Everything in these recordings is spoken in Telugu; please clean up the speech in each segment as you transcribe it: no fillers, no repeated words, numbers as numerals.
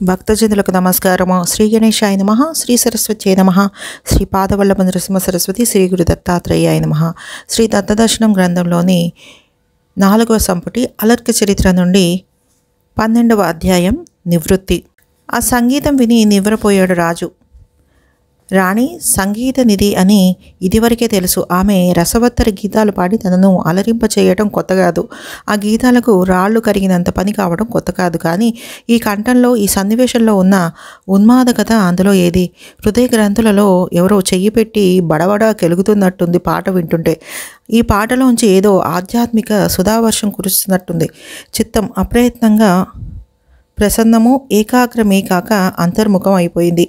భక్తజనులకు నమస్కారము. శ్రీ గణేశాయ నమః. శ్రీ సరస్వత్యై నమః. శ్రీ పాదవల్లభ నృసింహ సరస్వతి శ్రీ గురు దత్తాత్రేయాయ నమః. శ్రీ దత్తదర్శనం గ్రంథంలోని 4వ సంపుటి అలర్క చరిత్ర నుండి 12వ అధ్యాయం నివృత్తి. ఆ సంగీతం విని నివ్వరపోయాడు రాజు. రాణి సంగీత నిధి అని ఇదివరకే తెలుసు. ఆమె రసవత్తర గీతాలు పాడి తనను అలరింప చేయటం కొత్త కాదు. ఆ గీతాలకు రాళ్లు కరిగినంత పని కావడం కొత్త కాదు. కానీ ఈ కంఠంలో, ఈ సన్నివేశంలో ఉన్న ఉన్మాదకత అందులో ఏది? హృదయ గ్రంథులలో ఎవరో చెయ్యి పెట్టి బడబడా కెలుగుతున్నట్టుంది పాట వింటుంటే. ఈ పాటలోంచి ఏదో ఆధ్యాత్మిక సుధావర్షం కురుస్తున్నట్టుంది. చిత్తం అప్రయత్నంగా ప్రసన్నము ఏకాగ్రమే కాక అంతర్ముఖం అయిపోయింది.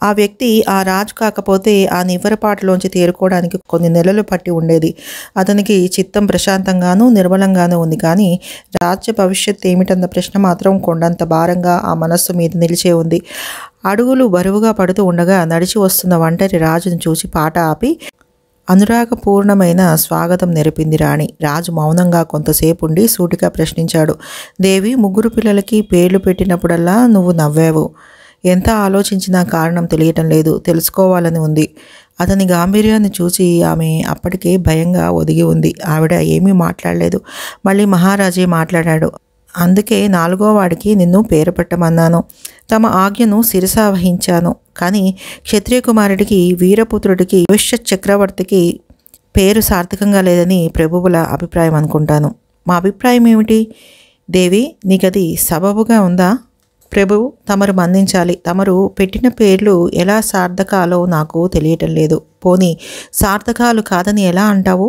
ఆ వ్యక్తి ఆ రాజు కాకపోతే ఆ నివ్వరపాటులోంచి తేరుకోవడానికి కొన్ని నెలలు పట్టి ఉండేది. అతనికి చిత్తం ప్రశాంతంగానూ నిర్మలంగానూ ఉంది. కానీ రాజ్య భవిష్యత్ ఏమిటన్న ప్రశ్న మాత్రం కొండంత భారంగా ఆ మనస్సు మీద నిలిచే ఉంది. అడుగులు బరువుగా పడుతూ ఉండగా నడిచి వస్తున్న ఒంటరి రాజును చూసి పాట ఆపి అనురాగపూర్ణమైన స్వాగతం నెరపింది రాణి. రాజు మౌనంగా కొంతసేపు ఉండి సూటిగా ప్రశ్నించాడు. దేవి, 3 పిల్లలకి పేర్లు పెట్టినప్పుడల్లా నువ్వు నవ్వావు. ఎంత ఆలోచించినా కారణం తెలియటం లేదు. తెలుసుకోవాలని ఉంది. అతని గాంభీర్యాన్ని చూసి ఆమె అప్పటికే భయంగా ఒదిగి ఉంది. ఆవిడ ఏమీ మాట్లాడలేదు. మళ్ళీ మహారాజే మాట్లాడాడు. అందుకే 4వ వాడికి నిన్ను పేరు పెట్టమన్నాను. తమ ఆజ్ఞను శిరసా వహించాను. కానీ క్షత్రియ కుమారుడికి, వీరపుత్రుడికి, భవిష్యత్ చక్రవర్తికి పేరు సార్థకంగా లేదని ప్రభువుల అభిప్రాయం అనుకుంటాను. మా అభిప్రాయం ఏమిటి? దేవి, నీకది సబబుగా ఉందా? ప్రభువు, తమరు మన్నించాలి. తమరు పెట్టిన పేర్లు ఎలా సార్థకాలో నాకు తెలియటం లేదు. పోనీ సార్థకాలు కాదని ఎలా అంటావు?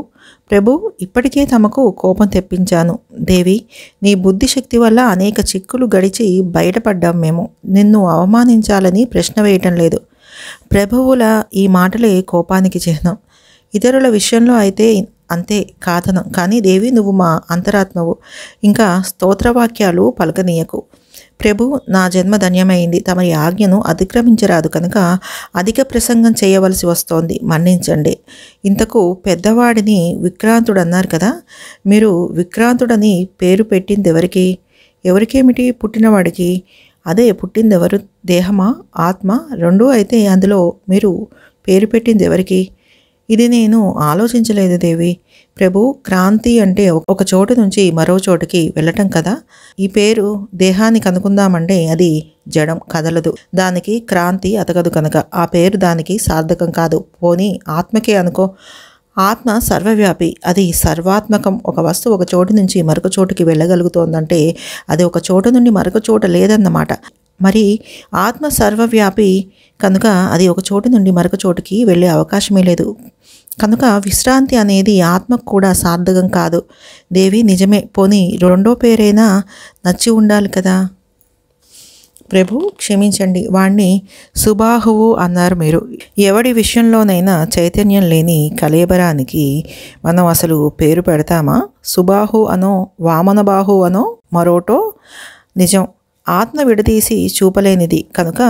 ప్రభు, ఇప్పటికే తమకు కోపం తెప్పించాను. దేవి, నీ బుద్ధిశక్తి వల్ల అనేక చిక్కులు గడిచి బయటపడ్డాం మేము. నిన్ను అవమానించాలని ప్రశ్న వేయటం లేదు. ప్రభువుల ఈ మాటలే కోపానికి చిహ్నం. ఇతరుల విషయంలో అయితే అంతే కాదనం. కానీ దేవి, నువ్వు మా అంతరాత్మవు. ఇంకా స్తోత్రవాక్యాలు పలకనీయకు. ప్రభు, నా జన్మ ధన్యమైంది. తమరి ఆజ్ఞను అతిక్రమించరాదు కనుక అధిక ప్రసంగం చేయవలసి వస్తోంది. మన్నించండి. ఇంతకు పెద్దవాడిని విక్రాంతుడన్నారు కదా, మీరు విక్రాంతుడని పేరు పెట్టింది ఎవరికి? ఎవరికేమిటి? పుట్టినవాడికి. అదే, పుట్టిందెవరు? దేహమా, ఆత్మ? రెండూ అయితే అందులో మీరు పేరు పెట్టింది ఎవరికి? ఇది నేను ఆలోచించలేదు దేవి. ప్రభు, క్రాంతి అంటే ఒక చోటు నుంచి మరో చోటుకి వెళ్ళటం కదా. ఈ పేరు దేహానికి అనుకుందామంటే అది జడం, కదలదు. దానికి క్రాంతి అతగదు కనుక ఆ పేరు దానికి సార్థకం కాదు. పోనీ ఆత్మకే అనుకో. ఆత్మ సర్వవ్యాపి, అది సర్వాత్మకం. ఒక వస్తువు ఒక చోటు నుంచి మరొక చోటుకి వెళ్ళగలుగుతోందంటే అది ఒక చోటు నుండి మరొక చోట లేదన్నమాట. మరి ఆత్మ సర్వవ్యాపి కనుక అది ఒక చోటు నుండి మరొక చోటుకి వెళ్ళే అవకాశమే లేదు. కనుక విశ్రాంతి అనేది ఆత్మకు కూడా సార్థకం కాదు. దేవి, నిజమే. పోనీ రెండో పేరైనా నచ్చి ఉండాలి కదా. ప్రభు, క్షమించండి. వాణ్ణి సుబాహువు అన్నారు మీరు. ఎవడి విషయంలోనైనా చైతన్యం లేని కళేబరానికి మనం అసలు పేరు పెడతామా? సుబాహు అనో, వామనబాహు అనో, మరోటో. నిజం, ఆత్మ విడదీసి చూపలేనిది కనుక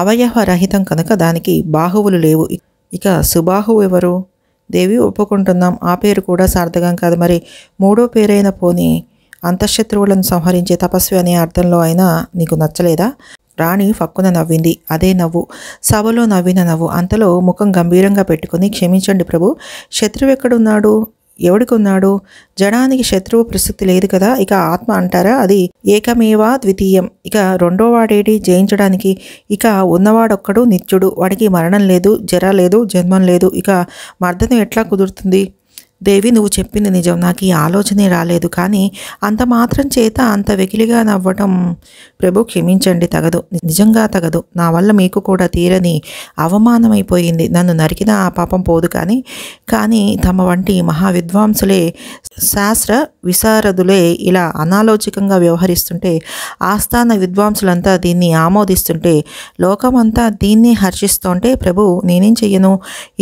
అవయవరహితం కనుక దానికి బాహువులు లేవు. ఇక సుబాహువు ఎవరు? దేవి, ఒప్పుకుంటున్నాం. ఆ పేరు కూడా సార్థకం కాదు. మరి 3వ పేరైన పోనీ అంతఃశత్రువులను సంహరించే తపస్వి అనే అర్థంలో అయినా నీకు నచ్చలేదా? రాణి ఫక్కున నవ్వింది. అదే నవ్వు, సభలో నవ్విన నవ్వు. అంతలో ముఖం గంభీరంగా పెట్టుకుని, క్షమించండి ప్రభు, శత్రువు ఎక్కడున్నాడు? ఎవడికున్నాడు? జడానికి శత్రువు ప్రసక్తి లేదు కదా. ఇక ఆత్మ అంటారా? అది ఏకమేవా ద్వితీయం. ఇక రెండో వాడేటి జయించడానికి? ఇక ఉన్నవాడొక్కడు నిత్యుడు. వాడికి మరణం లేదు, జర లేదు, జన్మం లేదు. ఇక మర్దనం ఎట్లా కుదురుతుంది? దేవి, నువ్వు చెప్పింది నిజం. నాకు ఈ ఆలోచనే రాలేదు. కానీ అంత మాత్రం చేత అంత వెకిలిగా నవ్వటం ప్రభు, క్షమించండి, తగదు. నిజంగా తగదు. నా వల్ల మీకు కూడా తీరని అవమానమైపోయింది. నన్ను నరికినా ఆ పాపం పోదు. కానీ తమ వంటి మహావిద్వాంసులే, శాస్త్ర విశారదులే ఇలా అనాలోచికంగా వ్యవహరిస్తుంటే, ఆస్థాన విద్వాంసులంతా దీన్ని ఆమోదిస్తుంటే, లోకమంతా దీన్ని హర్షిస్తుంటే ప్రభు, నేనేం చెయ్యను?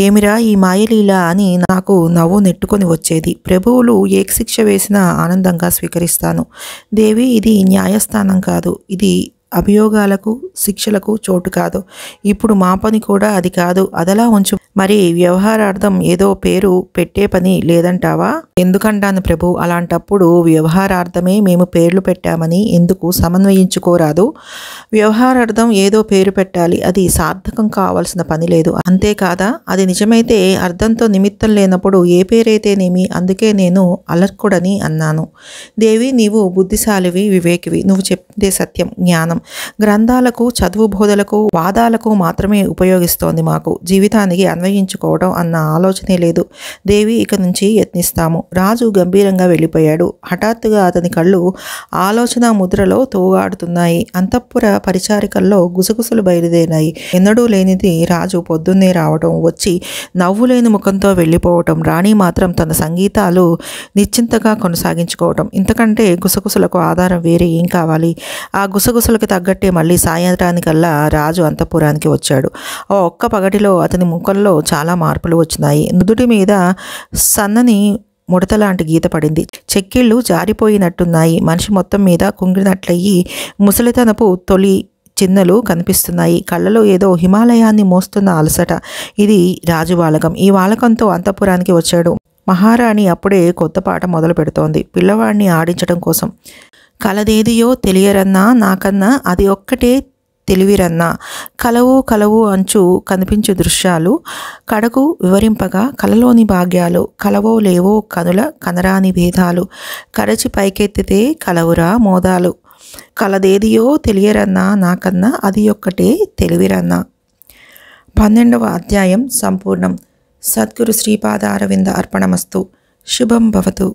ఏమిరా ఈ మాయలీల అని నాకు నవ్వు నెట్టుకొని వచ్చేది. ప్రభువులు ఏ శిక్ష వేసినా ఆనందంగా స్వీకరిస్తాను. దేవి, ఇది న్యాయస్థానం కాదు. ఇది అభియోగాలకు శిక్షలకు చోటు కాదు. ఇప్పుడు మా పని కూడా అది కాదు. అదలా ఉంచు. మరి వ్యవహారార్థం ఏదో పేరు పెట్టే పని లేదంటావా? ఎందుకంటాను ప్రభు. అలాంటప్పుడు వ్యవహారార్థమే మేము పేర్లు పెట్టామని ఎందుకు సమన్వయించుకోరాదు? వ్యవహారార్థం ఏదో పేరు పెట్టాలి. అది సార్థకం కావాల్సిన పని లేదు. అంతేకాదా? అది నిజమైతే అర్థంతో నిమిత్తం లేనప్పుడు ఏ పేరైతేనేమి. అందుకే నేను అలర్కుడని అన్నాను. దేవి, నీవు బుద్ధిశాలివి, వివేకివి. నువ్వు చెప్తే సత్యం, జ్ఞానం గ్రంథాలకు, చదువు బోధలకు, వాదాలకు మాత్రమే ఉపయోగిస్తోంది. మాకు జీవితానికి అన్వయించుకోవడం అన్న ఆలోచనే లేదు. దేవి, ఇక నుంచి యత్నిస్తాము. రాజు గంభీరంగా వెళ్ళిపోయాడు. హఠాత్తుగా అతని కళ్ళు ఆలోచన ముద్రలో తోగాడుతున్నాయి. అంతఃపుర పరిచారికల్లో గుసగుసలు బయలుదేరాయి. ఎన్నడూ లేనిది రాజు పొద్దున్నే రావడం, వచ్చి నవ్వులేని ముఖంతో వెళ్ళిపోవటం, రాణి మాత్రం తన సంగీతాలు నిశ్చింతగా కొనసాగించుకోవటం. ఇంతకంటే గుసగుసలకు ఆధారం వేరే ఏం కావాలి? ఆ గుసగుసలకు తగ్గట్టే మళ్ళీ సాయంత్రానికల్లా రాజు అంతఃపురానికి వచ్చాడు. ఆ ఒక్క పగటిలో అతని ముఖంలో చాలా మార్పులు వచ్చినాయి. నుదుటి మీద సన్నని ముడతలాంటి గీత పడింది. చెక్కిళ్ళు జారిపోయినట్టున్నాయి. మనిషి మొత్తం మీద కుంగినట్లయి ముసలితనపు తొలి చిన్నలు కనిపిస్తున్నాయి. కళ్ళలో ఏదో హిమాలయాన్ని మోస్తున్న అలసట. ఇది రాజు వాలకం. ఈ వాలకంతో అంతఃపురానికి వచ్చాడు. మహారాణి అప్పుడే కొత్త పాట మొదలు పెడుతోంది, పిల్లవాడిని ఆడించడం కోసం. కలదేదియో తెలియరన్నా నాకన్నా అది ఒక్కటే తెలివిరన్నా, కలవు కలవు అంచు కనిపించు దృశ్యాలు కడకు వివరింపగా కలలోని భాగ్యాలు, కలవో లేవో కనుల కనరాని భేదాలు, కరచి పైకెత్తితే కలవురా మోదాలు, కలదేదియో తెలియరన్నా నాకన్నా అది ఒక్కటే తెలివిరన్నా. 12వ అధ్యాయం సంపూర్ణం. సద్గురు శ్రీపాద అరవింద అర్పణమస్తు. శుభం భవతు.